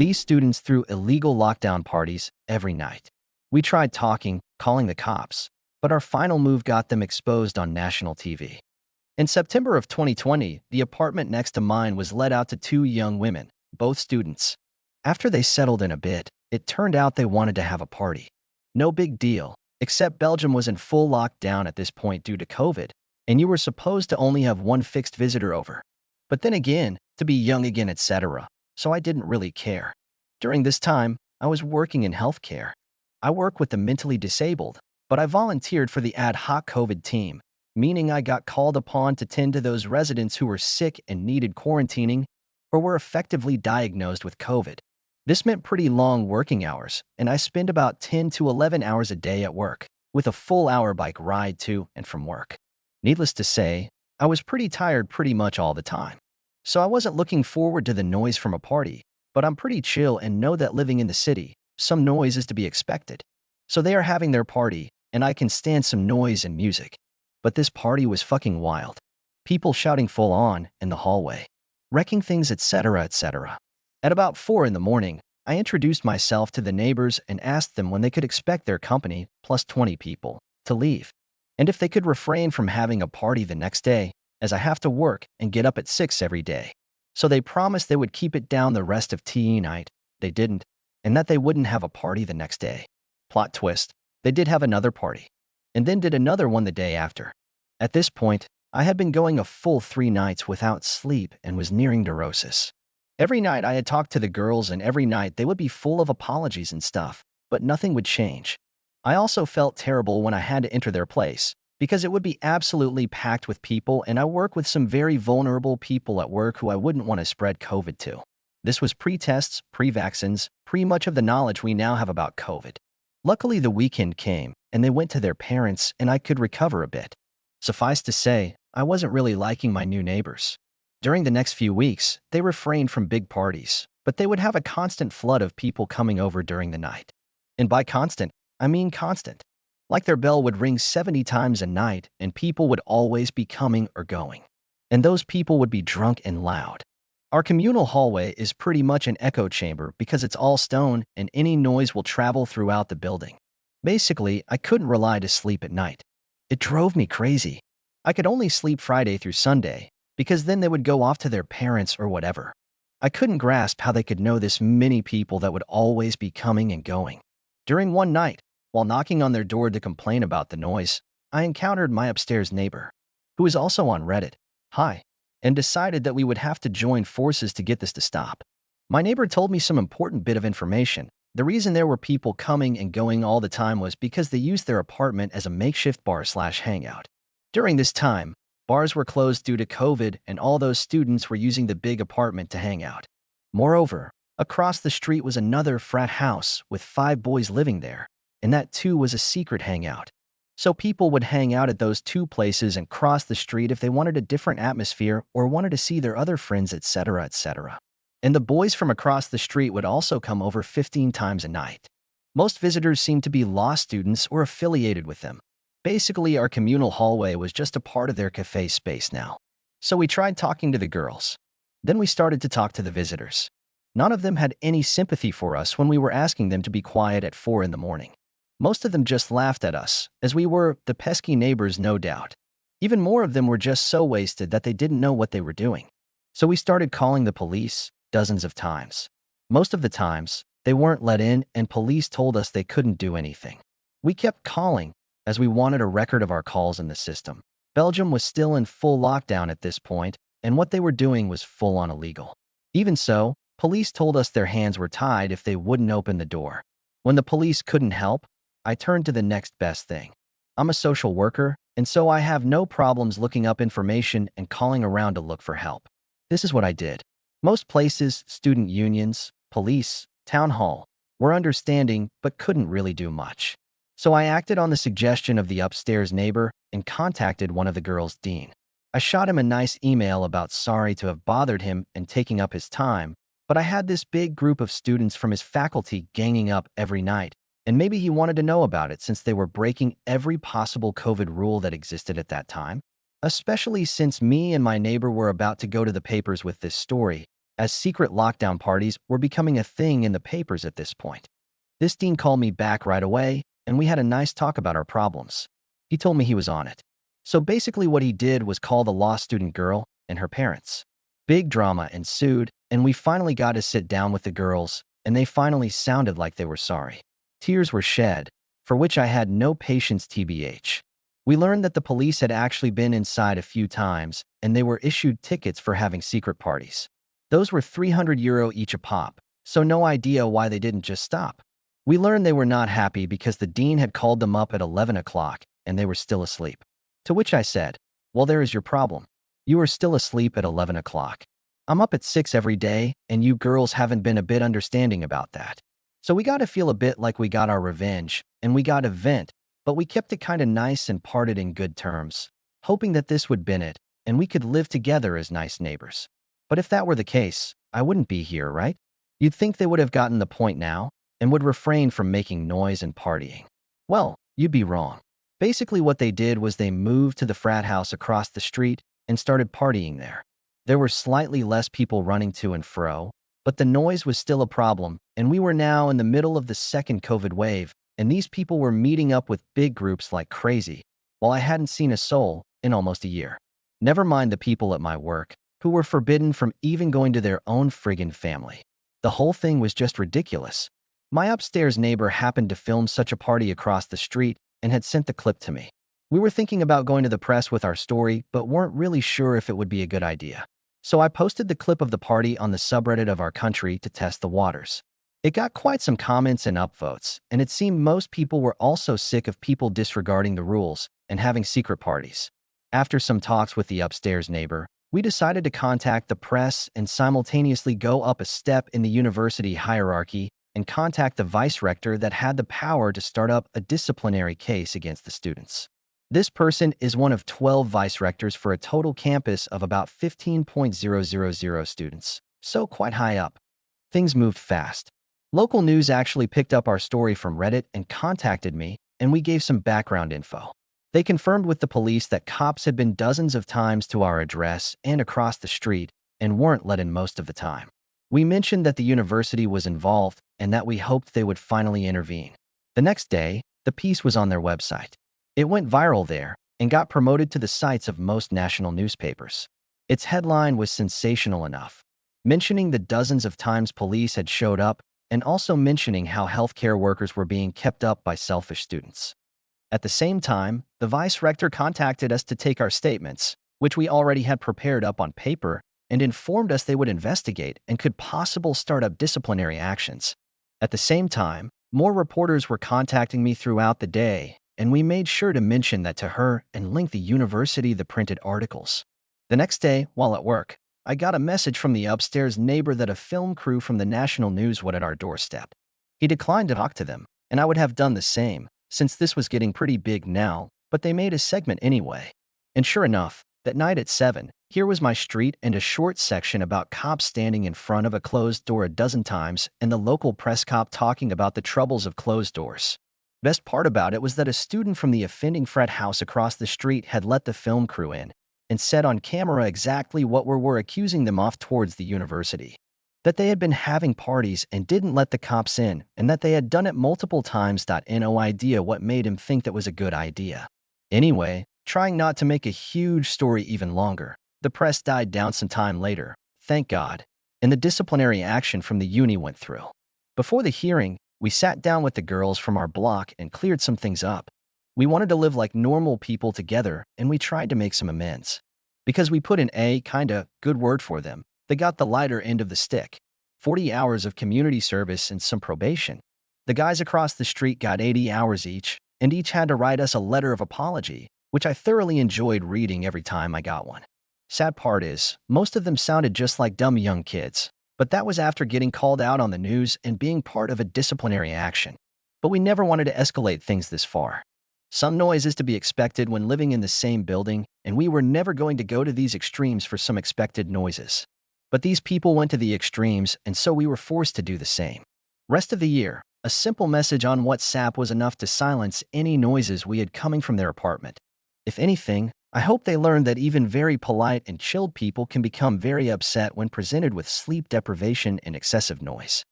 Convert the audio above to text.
These students threw illegal lockdown parties every night. We tried talking, calling the cops, but our final move got them exposed on national TV. In September of 2020, the apartment next to mine was let out to two young women, both students. After they settled in a bit, it turned out they wanted to have a party. No big deal, except Belgium was in full lockdown at this point due to COVID, and you were supposed to only have one fixed visitor over. But then again, to be young again, etc., so I didn't really care. During this time, I was working in healthcare. I work with the mentally disabled, but I volunteered for the ad hoc COVID team, meaning I got called upon to tend to those residents who were sick and needed quarantining or were effectively diagnosed with COVID. This meant pretty long working hours, and I spent about 10 to 11 hours a day at work, with a full hour bike ride to and from work. Needless to say, I was pretty tired pretty much all the time. So I wasn't looking forward to the noise from a party, but I'm pretty chill and know that living in the city, some noise is to be expected. So they are having their party, and I can stand some noise and music. But this party was fucking wild. People shouting full on in the hallway, wrecking things, etc., etc. At about 4 in the morning, I introduced myself to the neighbors and asked them when they could expect their company, plus 20 people, to leave, and if they could refrain from having a party the next day, as I have to work and get up at 6 every day. So they promised they would keep it down the rest of TE night. They didn't, and that they wouldn't have a party the next day. Plot twist, they did have another party, and then did another one the day after. At this point, I had been going a full 3 nights without sleep and was nearing neurosis. Every night I had talked to the girls, and every night they would be full of apologies and stuff, but nothing would change. I also felt terrible when I had to enter their place, because it would be absolutely packed with people, and I work with some very vulnerable people at work who I wouldn't want to spread COVID to. This was pre-tests, pre-vaccines, much of the knowledge we now have about COVID. Luckily, the weekend came, and they went to their parents, and I could recover a bit. Suffice to say, I wasn't really liking my new neighbors. During the next few weeks, they refrained from big parties, but they would have a constant flood of people coming over during the night. And by constant, I mean constant. Like their bell would ring 70 times a night, and people would always be coming or going. And those people would be drunk and loud. Our communal hallway is pretty much an echo chamber because it's all stone and any noise will travel throughout the building. Basically, I couldn't rely to sleep at night. It drove me crazy. I could only sleep Friday through Sunday, because then they would go off to their parents or whatever. I couldn't grasp how they could know this many people that would always be coming and going. During one night, while knocking on their door to complain about the noise, I encountered my upstairs neighbor, who is also on Reddit, hi, and decided that we would have to join forces to get this to stop. My neighbor told me some important bit of information. The reason there were people coming and going all the time was because they used their apartment as a makeshift bar/hangout. During this time, bars were closed due to COVID, and all those students were using the big apartment to hang out. Moreover, across the street was another frat house with 5 boys living there, and that too was a secret hangout. So people would hang out at those 2 places and cross the street if they wanted a different atmosphere or wanted to see their other friends, etc., etc. And the boys from across the street would also come over 15 times a night. Most visitors seemed to be law students or affiliated with them. Basically, our communal hallway was just a part of their cafe space now. So we tried talking to the girls. Then we started to talk to the visitors. None of them had any sympathy for us when we were asking them to be quiet at 4 in the morning. Most of them just laughed at us, as we were the pesky neighbors, no doubt. Even more of them were just so wasted that they didn't know what they were doing. So we started calling the police dozens of times. Most of the times, they weren't let in, and police told us they couldn't do anything. We kept calling, as we wanted a record of our calls in the system. Belgium was still in full lockdown at this point, and what they were doing was full-on illegal. Even so, police told us their hands were tied if they wouldn't open the door. When the police couldn't help, I turned to the next best thing. I'm a social worker, and so I have no problems looking up information and calling around to look for help. This is what I did. Most places, student unions, police, town hall, were understanding but couldn't really do much. So I acted on the suggestion of the upstairs neighbor and contacted one of the girls' dean. I shot him a nice email about sorry to have bothered him and taking up his time, but I had this big group of students from his faculty ganging up every night, and maybe he wanted to know about it since they were breaking every possible COVID rule that existed at that time, especially since me and my neighbor were about to go to the papers with this story, as secret lockdown parties were becoming a thing in the papers at this point. This dean called me back right away, and we had a nice talk about our problems. He told me he was on it. So basically what he did was call the law student girl and her parents. Big drama ensued, and we finally got to sit down with the girls, and they finally sounded like they were sorry. Tears were shed, for which I had no patience tbh. We learned that the police had actually been inside a few times, and they were issued tickets for having secret parties. Those were €300 each a pop, so no idea why they didn't just stop. We learned they were not happy because the dean had called them up at 11 o'clock, and they were still asleep. To which I said, well, there is your problem. You are still asleep at 11 o'clock. I'm up at 6 every day, and you girls haven't been a bit understanding about that. So we got to feel a bit like we got our revenge, and we got a vent, but we kept it kind of nice and parted in good terms, hoping that this would been it, and we could live together as nice neighbors. But if that were the case, I wouldn't be here, right? You'd think they would have gotten the point now, and would refrain from making noise and partying. Well, you'd be wrong. Basically what they did was they moved to the frat house across the street and started partying there. There were slightly less people running to and fro, but the noise was still a problem, and we were now in the middle of the second COVID wave, and these people were meeting up with big groups like crazy, while I hadn't seen a soul in almost a year. Never mind the people at my work, who were forbidden from even going to their own friggin' family. The whole thing was just ridiculous. My upstairs neighbor happened to film such a party across the street and had sent the clip to me. We were thinking about going to the press with our story, but weren't really sure if it would be a good idea. So I posted the clip of the party on the subreddit of our country to test the waters. It got quite some comments and upvotes, and it seemed most people were also sick of people disregarding the rules and having secret parties. After some talks with the upstairs neighbor, we decided to contact the press and simultaneously go up a step in the university hierarchy and contact the vice rector that had the power to start up a disciplinary case against the students. This person is one of 12 vice rectors for a total campus of about 15,000 students, so quite high up. Things moved fast. Local news actually picked up our story from Reddit and contacted me, and we gave some background info. They confirmed with the police that cops had been dozens of times to our address and across the street and weren't let in most of the time. We mentioned that the university was involved and that we hoped they would finally intervene. The next day, the piece was on their website. It went viral there and got promoted to the sites of most national newspapers. Its headline was sensational enough, mentioning the dozens of times police had showed up and also mentioning how healthcare workers were being kept up by selfish students. At the same time, the vice rector contacted us to take our statements, which we already had prepared up on paper, and informed us they would investigate and could possibly start up disciplinary actions. At the same time, more reporters were contacting me throughout the day, and we made sure to mention that to her and link the university the printed articles. The next day, while at work, I got a message from the upstairs neighbor that a film crew from the national news was at our doorstep. He declined to talk to them, and I would have done the same, since this was getting pretty big now, but they made a segment anyway. And sure enough, that night at 7, here was my street and a short section about cops standing in front of a closed door a dozen times and the local press cop talking about the troubles of closed doors. Best part about it was that a student from the offending frat house across the street had let the film crew in and said on camera exactly what we were accusing them of towards the university. That they had been having parties and didn't let the cops in, and that they had done it multiple times. No idea what made him think that was a good idea. Anyway, trying not to make a huge story even longer, the press died down some time later, thank God, and the disciplinary action from the uni went through. Before the hearing, we sat down with the girls from our block and cleared some things up. We wanted to live like normal people together, and we tried to make some amends. Because we put in a kinda good word for them, they got the lighter end of the stick, 40 hours of community service and some probation. The guys across the street got 80 hours each, and each had to write us a letter of apology, which I thoroughly enjoyed reading every time I got one. Sad part is, most of them sounded just like dumb young kids, but that was after getting called out on the news and being part of a disciplinary action. But we never wanted to escalate things this far. Some noise is to be expected when living in the same building, and we were never going to go to these extremes for some expected noises. But these people went to the extremes, and so we were forced to do the same. Rest of the year, a simple message on WhatsApp was enough to silence any noises we had coming from their apartment. If anything, I hope they learn that even very polite and chilled people can become very upset when presented with sleep deprivation and excessive noise.